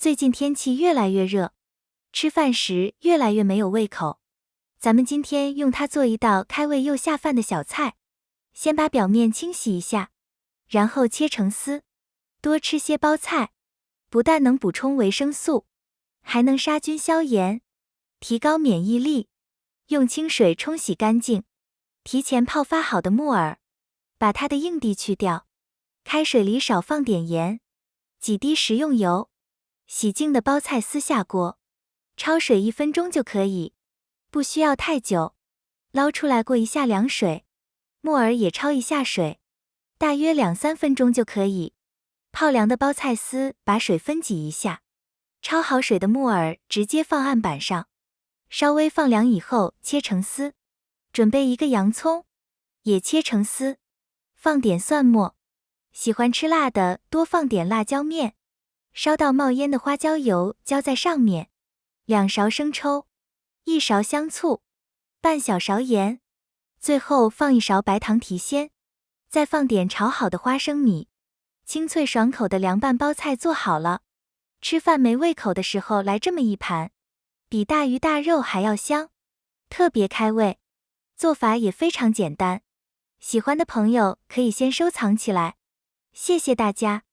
最近天气越来越热，吃饭时越来越没有胃口。咱们今天用它做一道开胃又下饭的小菜。先把表面清洗一下，然后切成丝。多吃些包菜，不但能补充维生素，还能杀菌消炎，提高免疫力。用清水冲洗干净，提前泡发好的木耳，把它的硬蒂去掉。开水里少放点盐，几滴食用油。洗净的包菜丝下锅，焯水1分钟就可以，不需要太久。捞出来过一下凉水，木耳也焯一下水，大约2-3分钟就可以。泡凉的包菜丝把水分挤一下，焯好水的木耳直接放案板上，稍微放凉以后切成丝。准备1个洋葱，也切成丝，放点蒜末，喜欢吃辣的多放点辣椒面。烧到冒烟的花椒油浇在上面，2勺生抽，1勺香醋，半小勺盐，最后放1勺白糖提鲜，再放点炒好的花生米。清脆爽口的凉拌包菜做好了，吃饭没胃口的时候来这么一盘，比大鱼大肉还要香，特别开胃。做法也非常简单，喜欢的朋友可以先收藏起来。谢谢大家。